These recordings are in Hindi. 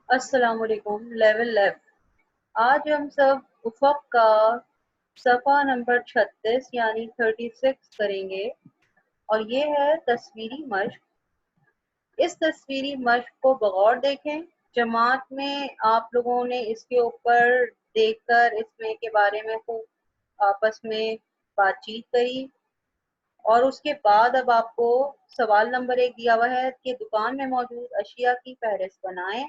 अस्सलाम वालेकुम। Level left. आज हम सब उफ़क़ का सफ़ा नंबर 36 यानी 36 करेंगे और ये है तस्वीरी मश्क। इस तस्वीरी मश्क को बगौर देखें। जमात में आप लोगों ने इसके ऊपर देखकर इसमें के बारे में खूब आपस में बातचीत करी और उसके बाद अब आपको सवाल नंबर 1 दिया हुआ है कि दुकान में मौजूद अशिया की फहरिस्त बनाएं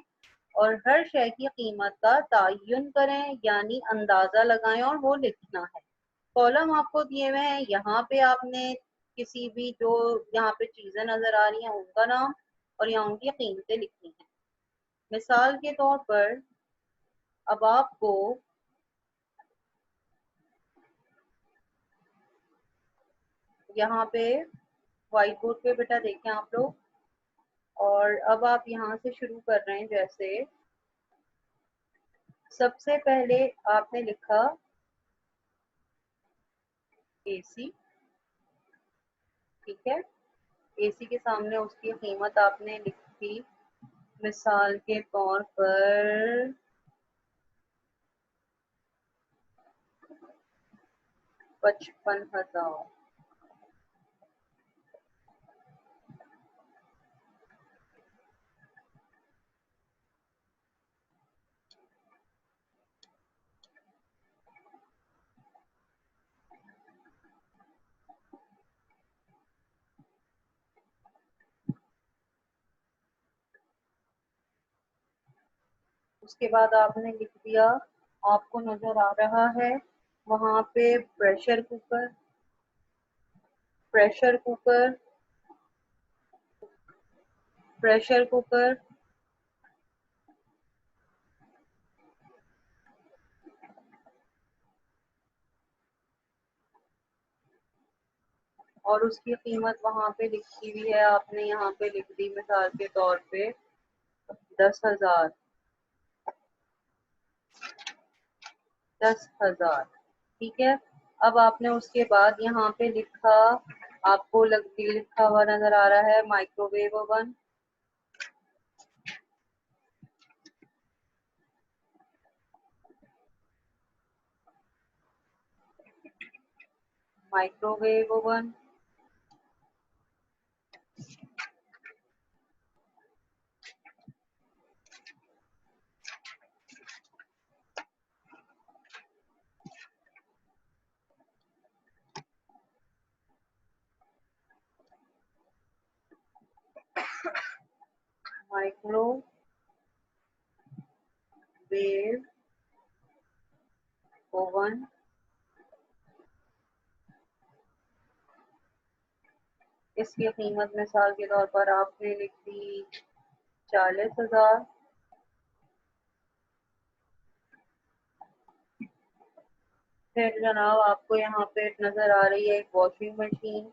और हर शय की कीमत का तयन करें यानी अंदाजा लगाएं और वो लिखना है। कॉलम आपको दिए हुए हैं, यहाँ पे आपने किसी भी जो यहाँ पे चीजें नजर आ रही हैं उनका नाम और यहाँ उनकी कीमतें लिखनी है। मिसाल के तौर पर अब आपको यहाँ पे व्हाइट बोर्ड पे बेटा देखें आप लोग, और अब आप यहाँ से शुरू कर रहे हैं। जैसे सबसे पहले आपने लिखा एसी, ठीक है। एसी के सामने उसकी कीमत आपने लिखी, मिसाल के तौर पर 55,000। उसके बाद आपने लिख दिया, आपको नजर आ रहा है वहां पे pressure cooker, pressure cooker, pressure cooker, और उसकी कीमत वहां पे लिखी हुई है, आपने यहाँ पे लिख दी मिसाल के तौर पे 10,000। 10,000, ठीक है। अब आपने उसके बाद यहाँ पे लिखा, आपको लिखा हुआ नजर आ रहा है microwave oven, microwave oven, microwave oven, इसकी कीमत मिसाल के तौर पर आपने लिख दी 40,000। फिर जनाब आपको यहाँ पे नजर आ रही है एक वॉशिंग मशीन,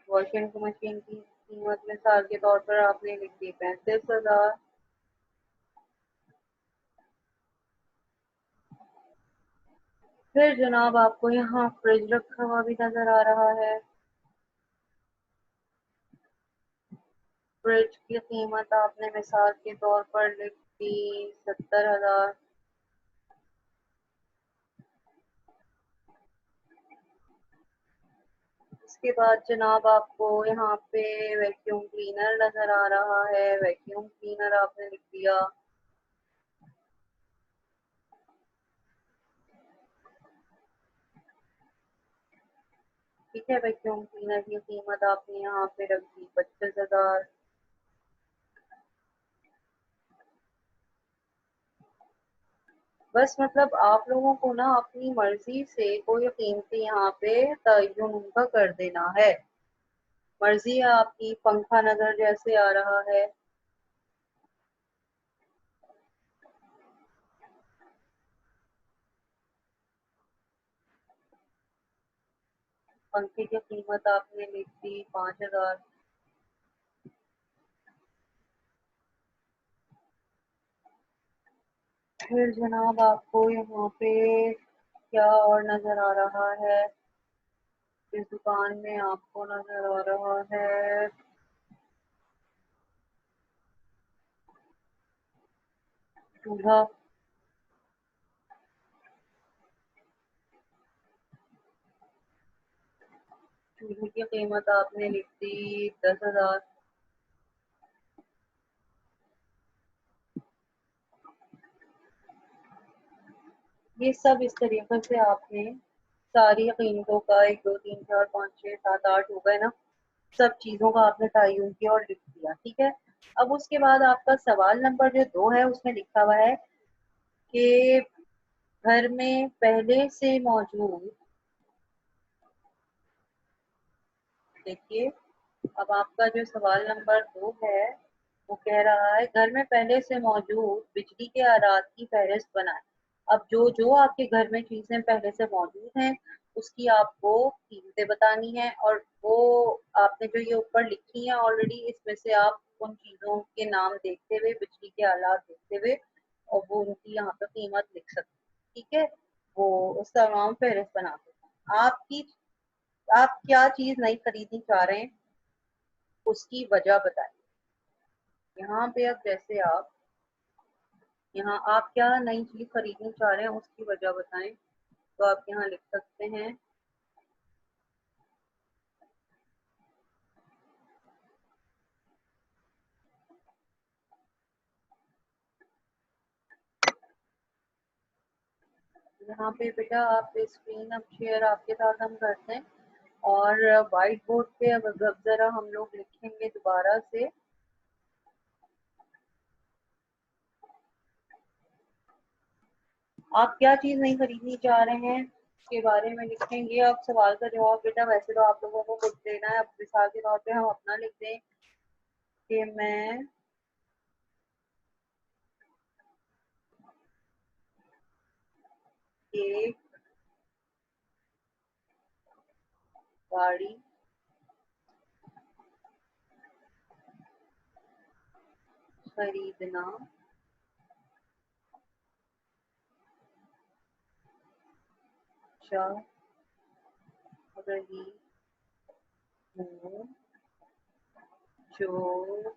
वॉशिंग मशीन की कीमत मिसाल के तौर पर आपने लिख दी 35,000। फिर जनाब आपको यहाँ फ्रिज रखा हुआ भी नजर आ रहा है, फ्रिज की कीमत आपने मिसाल के तौर पर लिख दी 70,000। इसके बाद जनाब आपको यहाँ पे वैक्यूम क्लीनर नजर आ रहा है, वैक्यूम क्लीनर आपने लिख दिया, ठीक है। वैक्यूम क्लीनर की कीमत आपने यहाँ पे रख दी 25,000। बस मतलब आप लोगों को ना अपनी मर्जी से कोई कीमती यहाँ पे तयन उनका कर देना है, मर्जी है आपकी। पंखा नजर जैसे आ रहा है, पंखे की कीमत आपने लिख दी 5,000। फिर जनाब आपको यहाँ पे क्या और नजर आ रहा है? इस दुकान में आपको नजर आ रहा है चूल्हा। चूल्हे की कीमत आपने लिख दी 10,000। ये सब इस तरीके से आपने सारी कीमतों का 1 2 3 4 5 6 7 8 हो गए ना, सब चीजों का आपने तयन किया और लिख दिया, ठीक है। अब उसके बाद आपका सवाल नंबर जो 2 है उसमें लिखा हुआ है कि घर में पहले से मौजूद, देखिए अब आपका जो सवाल नंबर 2 है वो कह रहा है घर में पहले से मौजूद बिजली के आलात की फहरिस्त बनाएं। अब जो जो आपके घर में चीजें पहले से मौजूद हैं उसकी आपको कीमतें बतानी है, और वो आपने जो ये ऊपर लिखी है ऑलरेडी, इसमें से आप उन चीजों के नाम देखते हुए, बिजली के आलात देखते हुए, और वो उनकी यहाँ पे कीमत लिख सकते हैं, ठीक है। वो उसका नाम फहरिस्त बना सकते हैं। आप क्या चीज नहीं खरीदनी चाह रहे हैं उसकी वजह बताएं। यहाँ पे अब जैसे आप यहाँ आप क्या नई चीज खरीदनी चाह रहे हैं उसकी वजह बताएं, तो आप यहाँ लिख सकते हैं यहाँ पे बेटा आप स्क्रीन अब शेयर आपके साथ हम करते हैं, और व्हाइट बोर्ड पे अब जरा हम लोग लिखेंगे दोबारा से। आप क्या चीज नहीं खरीदनी चाह रहे हैं के बारे में लिखेंगे। अब सवाल का जवाब बेटा वैसे तो आप लोगों को खुद देना है, अब मिसाल के तौर पे हम अपना लिख दें कि मैं एक गाड़ी खरीदना चाह रही हूँ, जो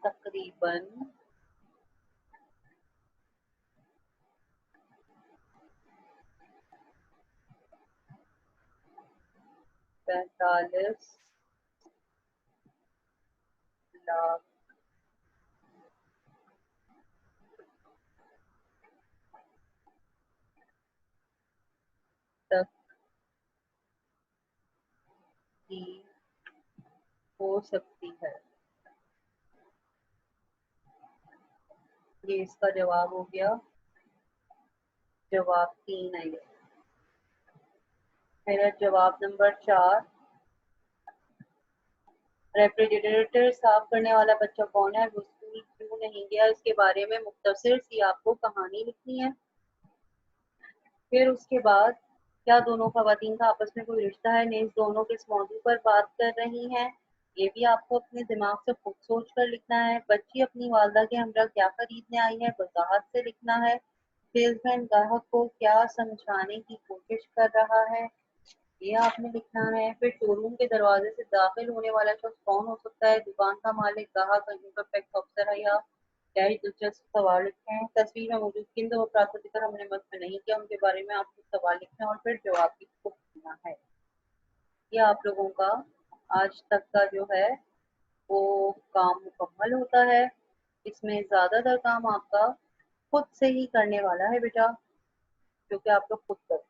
तकरीबन 45 लाख तक की हो सकती है। ये इसका जवाब हो गया। जवाब 3 है ये। मेरा जवाब नंबर 4, रेफ्रिजरेटर साफ करने वाला बच्चा कौन है, वो स्कूल क्यों नहीं गया, इसके बारे में मुख्तसर सी आपको कहानी लिखनी है। फिर उसके बाद क्या दोनों खवातीन का आपस में कोई रिश्ता है, नेज़ दोनों किस मौजू पर बात कर रही हैं, ये भी आपको अपने दिमाग से खुद सोच कर लिखना है। बच्ची अपनी वालदा के हमरा क्या खरीदने आई है, वजाहत से लिखना है। सेल्समैन ग्राहक को क्या समझाने की कोशिश कर रहा है, ये आपने लिखना है। फिर शोरूम के दरवाजे से दाखिल होने वाला शख्स कौन हो सकता है, दुकान का मालिक, ग्राहक, कंज्यूमर टैक्स अफसर है, या क्या ही दिलचस्प सवाल लिखे हैं। तस्वीर में मौजूद किन दो अफराद का जिक्र हमने मत में नहीं किया, उनके बारे में आप कुछ सवाल लिखें और फिर जवाब की को लिखना है। ये आप लोगों का आज तक का जो है वो काम मुकम्मल होता है। इसमें ज्यादातर काम आपका खुद से ही करने वाला है बेटा, जो कि आप लोग खुद करते हैं।